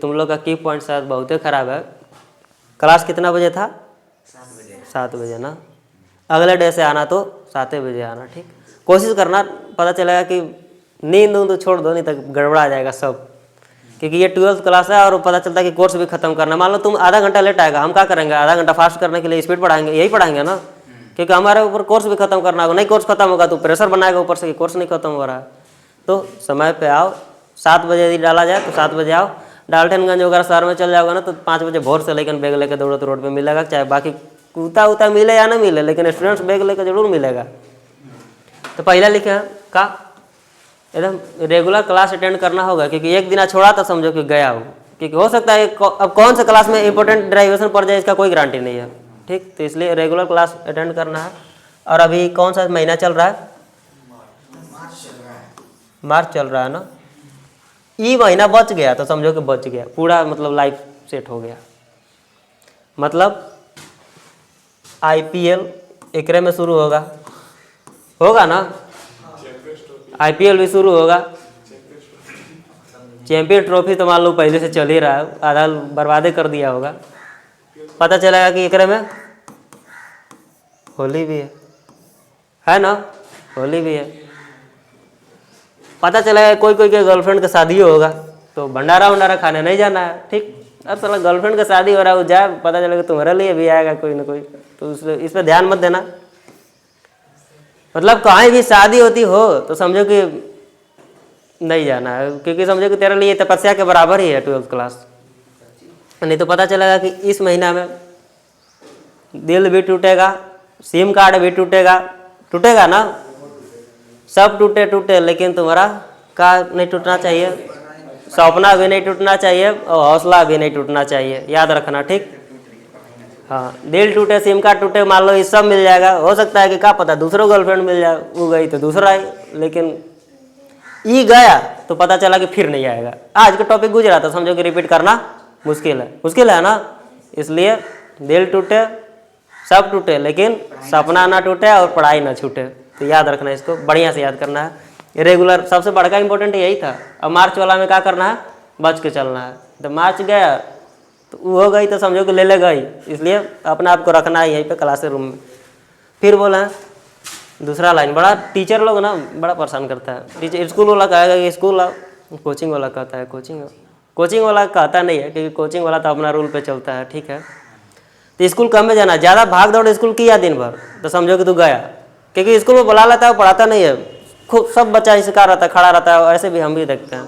तुम लोग का की पॉइंट शायद बहुत ही खराब है। क्लास कितना बजे था? 7 बजे ना। अगले डे से आना तो 7 बजे आना, ठीक। कोशिश करना, पता चलेगा कि नींद तो छोड़ दो, नहीं तो गड़बड़ा जाएगा सब, क्योंकि ये 12th क्लास है और पता चलता है कि कोर्स भी खत्म करना। मान लो तुम आधा घंटा लेट आएगा, हम क्या करेंगे? आधा घंटा फास्ट करने के लिए स्पीड बढ़ाएंगे, यही पढ़ाएंगे ना, क्योंकि हमारे ऊपर कोर्स भी खत्म करना होगा। नहीं कोर्स खत्म होगा तो प्रेशर बनाएगा ऊपर से कि कोर्स नहीं खत्म हो रहा है। तो समय पे आओ, 7 बजे यदि डाला जाए तो 7 बजे आओ। डाल्टनगंज वगैरह शहर में चल जाओगे ना तो 5 बजे भोर से लेकिन बैग लेकर दौड़ो तो रोड पे मिलेगा, चाहे बाकी कूता उता मिले या ना मिले, लेकिन स्टूडेंट्स बैग लेकर जरूर मिलेगा। तो पहला लिखे का एकदम रेगुलर क्लास अटेंड करना होगा, क्योंकि एक दिन छोड़ा तो समझो कि गया हो, क्योंकि हो सकता है अब कौन सा क्लास में इंपॉर्टेंट डेरिवेशन पड़ जाए इसका कोई गारंटी नहीं है, ठीक। तो इसलिए रेगुलर क्लास अटेंड करना है। और अभी कौन सा महीना चल रहा है? मार्च चल रहा है ना। ये महीना बच गया तो समझो कि बच गया पूरा, मतलब लाइफ सेट हो गया। मतलब IPL एकरे में शुरू होगा ना, IPL भी शुरू होगा। चैंपियन ट्रॉफी तो मान लो पहले से चल ही रहा है, आधा बर्बादे कर दिया होगा। पता चलेगा कि एकरे में होली भी है ना, होली भी है। पता चलेगा कोई कोई के गर्लफ्रेंड का शादी होगा तो भंडारा वंडारा खाने नहीं जाना है, ठीक। अब साला गर्लफ्रेंड का शादी हो रहा है, वो जाए, पता चलेगा तुम्हारे लिए भी आएगा कोई ना कोई, तो इस पर ध्यान मत देना। मतलब कहीं भी शादी होती हो तो समझो कि नहीं जाना है, क्योंकि समझो कि तेरे लिए तपस्या के बराबर ही है 12th क्लास। नहीं तो पता चलेगा कि इस महीना में दिल भी टूटेगा, सिम कार्ड भी टूटेगा ना, सब टूटे, लेकिन तुम्हारा का नहीं टूटना चाहिए, सपना भी नहीं टूटना चाहिए और हौसला भी नहीं टूटना चाहिए, याद रखना, ठीक। हाँ, दिल टूटे, सिम कार्ड टूटे, मान लो ये सब मिल जाएगा, हो सकता है कि क्या पता दूसरों गर्लफ्रेंड मिल जाए, वो गई तो दूसरा आई, लेकिन ये गया तो पता चला कि फिर नहीं आएगा। आज का टॉपिक गुजरा तो समझो कि रिपीट करना मुश्किल है ना। इसलिए दिल टूटे, सब टूटे, लेकिन सपना ना टूटे और पढ़ाई ना छूटे। तो याद रखना, इसको बढ़िया से याद करना है। रेगुलर सबसे बड़का इंपॉर्टेंट यही था। अब मार्च वाला में क्या करना है? बच के चलना है। तो मार्च गया तो वो हो गई तो समझो कि ले गई, इसलिए अपने आप को रखना है यहीं पे क्लास रूम में। फिर बोला दूसरा लाइन, बड़ा टीचर लोग ना बड़ा परेशान करता है। टीचर स्कूल वाला कहेगा कि स्कूल आओ, कोचिंग वाला कहता है कोचिंग वाला कहता नहीं है, क्योंकि कोचिंग वाला तो अपना रूल पे चलता है, ठीक है। तो स्कूल कम में जाना, ज़्यादा भाग दौड़ स्कूल किया दिन भर तो समझो कि तू गया, क्योंकि स्कूल में बुला लेता है, पढ़ाता नहीं है, खूब सब बच्चा ही सिखा रहता है, खड़ा रहता है, ऐसे भी हम भी देखते हैं।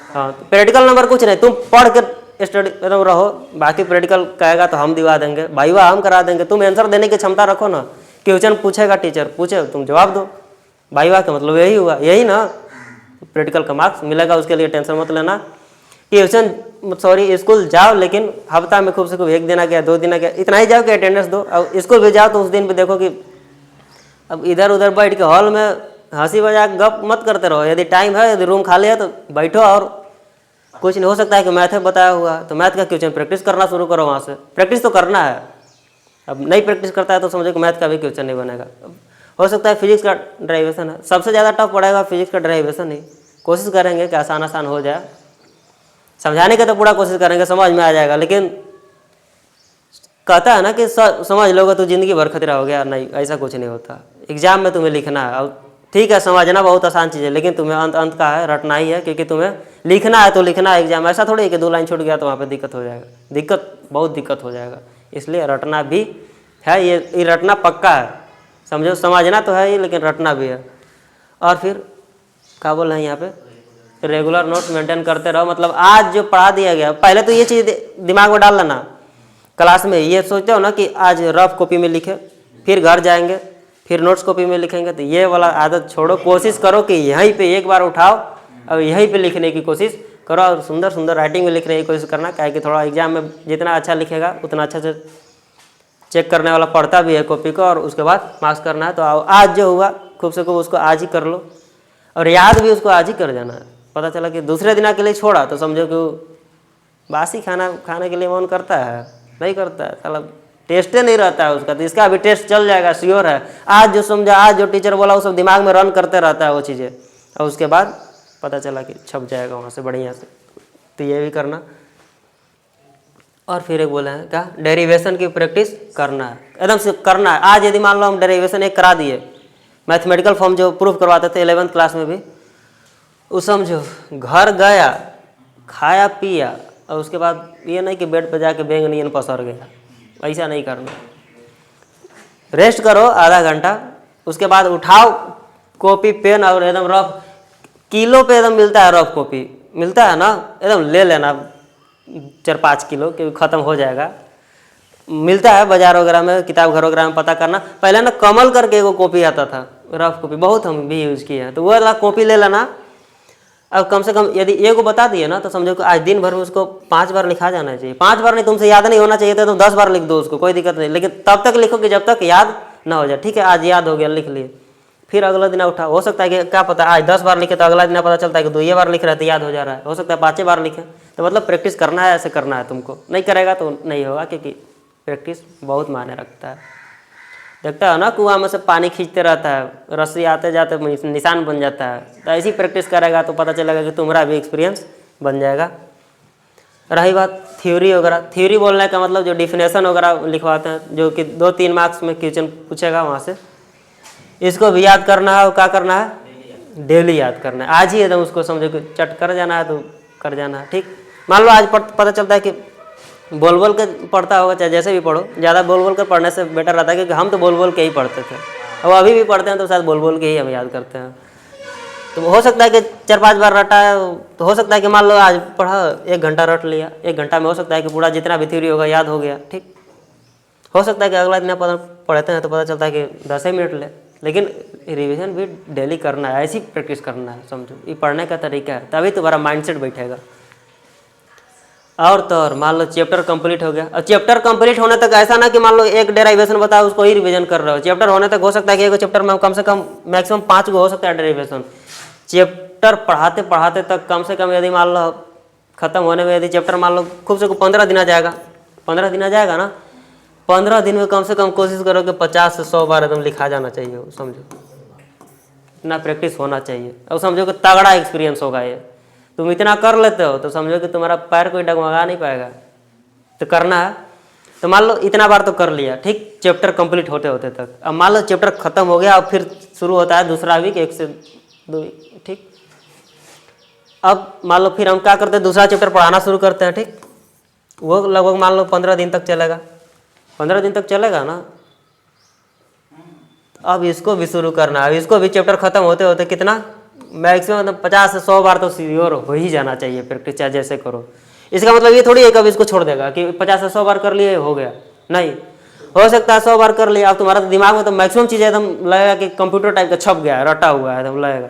हाँ, तो प्रैक्टिकल नंबर कुछ नहीं, तुम पढ़ के स्टडी रहो, बाकी प्रैक्टिकल कहेगा तो हम दिवा देंगे, भाईवा हम करा देंगे। तुम आंसर देने की क्षमता रखो ना। क्वेश्चन पूछेगा टीचर, पूछे तुम जवाब दो, भाईवा का मतलब यही हुआ, यही ना। प्रैक्टिकल का मार्क्स मिलेगा, उसके लिए टेंशन मत लेना। स्कूल जाओ, लेकिन हफ्ता में खूब से खूब 1 दिन आ गया, 2 दिन आ गया, इतना ही जाओ कि अटेंडेंस दो। अब स्कूल भी जाओ तो उस दिन भी देखो कि अब इधर उधर बैठ के हॉल में हंसी मजाक गप मत करते रहो। यदि टाइम है, यदि रूम खाली है तो बैठो और कुछ नहीं, हो सकता है कि मैथ बताया हुआ तो मैथ का क्वेश्चन प्रैक्टिस करना शुरू करो। वहाँ से प्रैक्टिस तो करना है। अब नहीं प्रैक्टिस करता है तो समझो कि मैथ का भी क्वेश्चन नहीं बनेगा। हो सकता है फिजिक्स का डेरिवेशन है, सबसे ज़्यादा टफ पड़ेगा फिजिक्स का डेरिवेशन ही। कोशिश करेंगे कि आसान हो जाए, समझाने की तो पूरा कोशिश करेंगे, समझ में आ जाएगा। लेकिन कहता है ना कि समझ लोगे तो ज़िंदगी भर खतरा हो गया, नहीं, ऐसा कुछ नहीं होता। एग्जाम में तुम्हें लिखना है, और ठीक है समझना बहुत आसान चीज़ है, लेकिन तुम्हें अंत का है रटना ही है, क्योंकि तुम्हें लिखना है तो लिखना है एग्जाम। ऐसा थोड़ी है कि 2 लाइन छूट गया तो वहाँ पे दिक्कत हो जाएगा, बहुत दिक्कत हो जाएगा। इसलिए रटना भी है, ये रटना पक्का है, समझो। समझना तो है ही, लेकिन रटना भी है। और फिर क्या बोल रहे हैं यहाँ पे, रेगुलर नोट्स मेंटेन करते रहो। मतलब आज जो पढ़ा दिया गया, पहले तो ये चीज़ दिमाग में डाल लेना। क्लास में ये सोचते हो ना कि आज रफ कॉपी में लिखे, फिर घर जाएंगे फिर नोट्स कॉपी में लिखेंगे, तो ये वाला आदत छोड़ो। कोशिश करो कि यहीं पे एक बार उठाओ और यहीं पे लिखने की कोशिश करो, और सुंदर सुंदर राइटिंग में लिखने की कोशिश करना। क्या कि थोड़ा एग्जाम में जितना अच्छा लिखेगा उतना अच्छा से चेक करने वाला पढ़ता भी है कॉपी को, और उसके बाद मार्क्स करना है। तो आज जो हुआ खूब से खूब उसको आज ही कर लो, और याद भी उसको आज ही कर जाना है। पता चला कि दूसरे दिन के लिए छोड़ा तो समझो कि बासी खाना खाने के लिए मन करता है, नहीं करता है, साला टेस्टे नहीं रहता है उसका। तो इसका भी टेस्ट चल जाएगा, श्योर है। आज जो समझा, आज जो टीचर बोला वो सब दिमाग में रन करते रहता है वो चीज़ें, और उसके बाद पता चला कि छप जाएगा वहाँ से बढ़िया से। तो ये भी करना। और फिर एक बोले हैं क्या, डेरिवेशन की प्रैक्टिस करना है, एकदम से करना है। आज यदि मान लो हम डेरिवेशन एक करा दिए, मैथमेटिकल फॉर्म जो प्रूफ करवाते थे 11th क्लास में भी, वो समझो घर गया, खाया पिया, और उसके बाद ये नहीं कि बेड पर जाके बेंग नियन पसर गया, ऐसा नहीं करना। रेस्ट करो आधा घंटा, उसके बाद उठाओ कॉपी पेन और एकदम रफ, किलो पे एकदम मिलता है रफ कॉपी, मिलता है ना, एकदम ले लेना 4-5 किलो, क्योंकि ख़त्म हो जाएगा। मिलता है बाजार वगैरह में, किताब घर वगैरह में पता करना। पहले ना कमल करके एगो कॉपी आता था, रफ कॉपी, बहुत हम भी यूज़ किए हैं, तो वो वाला कॉपी ले लेना। अब कम से कम यदि एगो बता दिए ना, तो समझो कि आज दिन भर में उसको 5 बार लिखा जाना चाहिए। 5 बार नहीं, तुमसे याद नहीं होना चाहिए तो तुम 10 बार लिख दो उसको, कोई दिक्कत नहीं, लेकिन तब तक लिखो कि जब तक याद ना हो जाए। ठीक है, आज याद हो गया, लिख लिए, फिर अगला दिन उठा। हो सकता है कि क्या पता आज 10 बार लिखे तो अगला दिन पता चलता है कि 2 बार लिख रहे थे, याद हो जा रहा है। हो सकता है 5 बार लिखे। तो मतलब प्रैक्टिस करना है, ऐसे करना है तुमको। नहीं करेगा तो नहीं होगा, क्योंकि प्रैक्टिस बहुत मायने रखता है। देखता है ना, कुआं में से पानी खींचते रहता है, रस्सी आते जाते निशान बन जाता है। तो ऐसी प्रैक्टिस करेगा तो पता चलेगा कि तुम्हारा भी एक्सपीरियंस बन जाएगा। रही बात थ्योरी वगैरह, थ्योरी बोलने का मतलब जो डिफिनेशन वगैरह लिखवाते हैं, जो कि 2-3 मार्क्स में क्वेश्चन पूछेगा वहाँ से, इसको भी याद करना है। और क्या करना है, डेली याद करना है। आज ही एकदम उसको समझो कि चट कर जाना है तो कर जाना है। ठीक, मान लो आज पता चलता है कि बोल बोल के पढ़ता होगा, चाहे जैसे भी पढ़ो, ज़्यादा बोल बोल कर पढ़ने से बेटर रहता है, क्योंकि हम तो बोल बोल के ही पढ़ते थे, और अभी भी पढ़ते हैं तो शायद बोल बोल के ही हम याद करते हैं। तो हो सकता है कि 4-5 बार रटा है, तो हो सकता है कि मान लो आज पढ़ा 1 घंटा रट लिया, 1 घंटा में हो सकता है कि पूरा जितना भी थ्योरी होगा याद हो गया। ठीक, हो सकता है कि अगला दिन पढ़ते हैं तो पता चलता है कि 10 मिनट ले, लेकिन रिवीजन भी डेली करना है, ऐसी प्रैक्टिस करना है। समझो ये पढ़ने का तरीका है, तभी तुम्हारा माइंडसेट बैठेगा। और तो और मान लो चैप्टर कंप्लीट हो गया, और चैप्टर कंप्लीट होने तक ऐसा ना कि मान लो एक डेरिवेशन बताओ उसको ही रिवीजन कर रहे हो। चैप्टर होने तक हो सकता है कि एक चैप्टर में कम से कम मैक्सिमम 5 गो हो सकता है डेरिवेशन। चैप्टर पढ़ाते पढ़ाते तक कम से कम यदि मान लो खत्म होने में यदि चैप्टर मान लो खूब से खूब 15 दिन आ जाएगा, 15 दिन आ जाएगा ना, 15 दिन में कम से कम कोशिश करो कि 50 से 100 बार एकदम लिखा जाना चाहिए। समझो इतना प्रैक्टिस होना चाहिए। अब समझो कि तगड़ा एक्सपीरियंस होगा ये, तुम इतना कर लेते हो तो समझो कि तुम्हारा पैर कोई डगमगा नहीं पाएगा। तो करना है, तो मान लो इतना बार तो कर लिया, ठीक, चैप्टर कंप्लीट होते होते तक। अब मान लो चैप्टर खत्म हो गया और फिर शुरू होता है दूसरा वीक, 1 से 2 वीक। ठीक, अब मान लो फिर हम क्या करते हैं, दूसरा चैप्टर पढ़ाना शुरू करते हैं। ठीक, वो लगभग मान लो 15 दिन तक चलेगा, 15 दिन तक चलेगा ना। अब इसको भी शुरू करना है, अब इसको भी चैप्टर खत्म होते होते कितना मैक्सिमम 50 से 100 बार तो श्योर हो ही जाना चाहिए प्रैक्टिस, चाहे जैसे करो। इसका मतलब ये थोड़ी है कभी इसको छोड़ देगा कि 50 से 100 बार कर लिए हो गया, नहीं। हो सकता है 100 बार कर लिया, अब तुम्हारा दिमाग में तो मैक्सिमम चीज़ें एकदम लगेगा कि कंप्यूटर टाइप का छप गया है, रटा हुआ है एकदम लगेगा।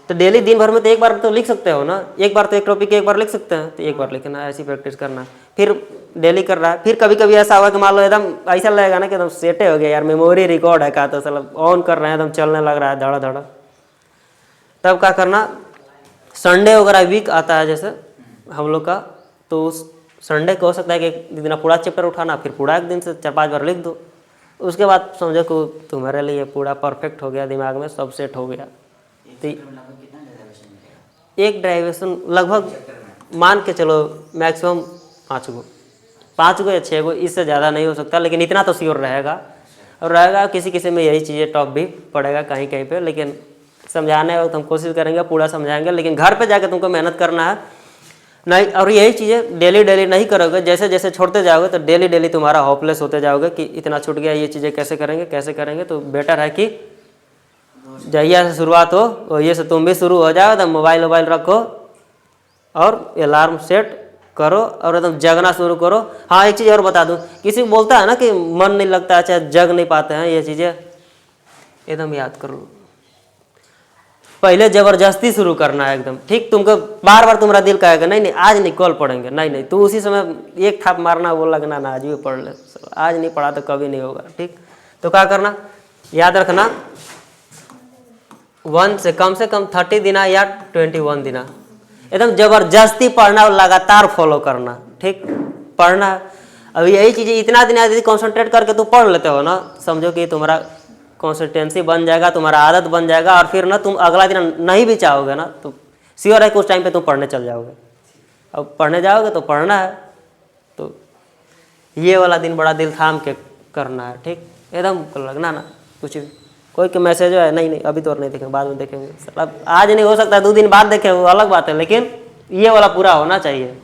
तो डेली दिन भर में तो 1 बार तो लिख सकते हो ना, 1 बार तो एक टॉपिक 1 बार लिख सकते हैं, तो 1 बार लिखना है, ऐसी प्रैक्टिस करना है। फिर डेली कर रहा है, फिर कभी कभी ऐसा हुआ कि मान लो एकदम ऐसा लगेगा ना कि एकदम सेटे हो गया यार, मेमोरी रिकॉर्ड है का, तो मतलब ऑन कर रहे हैं एकदम चलने लग रहा है धड़ा धड़ा। तब क्या करना, संडे वगैरह वीक आता है जैसे हम लोग का, तो उस संडे को हो सकता है कि एक दिन पूरा चैप्टर उठाना, फिर पूरा एक दिन से 4-5 बार लिख दो। उसके बाद समझो कि तुम्हारे लिए पूरा परफेक्ट हो गया, दिमाग में सब सेट हो गया। तो एक डेरिवेशन लगभग मान के चलो मैक्सिमम 5 गो या 6 गो, इससे ज़्यादा नहीं हो सकता, लेकिन इतना तो श्योर रहेगा। और रहेगा किसी किसी में यही चीज़ें टॉप भी पड़ेगा कहीं कहीं पे, लेकिन समझाने वक्त हम कोशिश करेंगे पूरा समझाएंगे, लेकिन घर पे जाके तुमको मेहनत करना है नहीं। और यही चीज़ें डेली डेली नहीं करोगे, जैसे जैसे छोड़ते जाओगे तो डेली डेली तुम्हारा होपलेस होते जाओगे कि इतना छूट गया, ये चीज़ें कैसे करेंगे। तो बेटर है कि जहिया से शुरुआत हो वही से तुम भी शुरू हो जाओ। तो मोबाइल रखो और अलार्म सेट करो और एकदम जगना शुरू करो। हाँ, एक चीज़ और बता दूँ, किसी को बोलता है ना कि मन नहीं लगता है, चाहे जग नहीं पाते हैं, ये चीज़ें एकदम याद करो। पहले ज़बरदस्ती शुरू करना है एकदम, ठीक। तुमको बार बार तुम्हारा दिल कहेगा नहीं आज नहीं कल पढ़ेंगे, नहीं तो उसी समय एक थाप मारना, वो लगना ना आज भी पढ़ ले, आज नहीं पढ़ा तो कभी नहीं होगा। ठीक, तो क्या करना, याद रखना 1 से कम 30 दिन या 21 दिन एकदम ज़बरदस्ती पढ़ना और लगातार फॉलो करना। ठीक, पढ़ना। अब यही चीज़ें इतना दिन यदि कॉन्सेंट्रेट करके तुम पढ़ लेते हो ना, समझो कि तुम्हारा कंसिस्टेंसी बन जाएगा, तुम्हारा आदत बन जाएगा। और फिर ना तुम अगला दिन नहीं भी चाहोगे ना, तो श्योर है कि उस टाइम पे तुम पढ़ने चल जाओगे। अब पढ़ने जाओगे तो पढ़ना है, तो ये वाला दिन बड़ा दिल थाम के करना है, ठीक, एकदम लगना ना कुछ भी। कोई के मैसेज है नहीं अभी तो और नहीं देखेंगे, बाद में देखेंगे, अब आज नहीं हो सकता 2 दिन बाद देखें, वो अलग बात है, लेकिन ये वाला पूरा होना चाहिए।